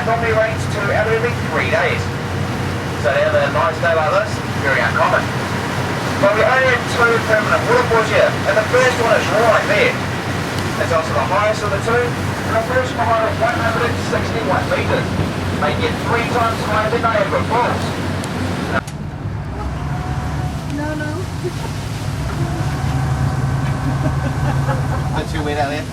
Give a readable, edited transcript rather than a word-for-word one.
normally rains 2 out of every 3 days. So to have a nice day like this, very uncommon. But we only have 2 permanent waterfalls here, and the first one is right there. It's also the highest of the 2, and the first one is 161 metres, making it 3 times higher than Niagara Falls. No. Is it too wet out there?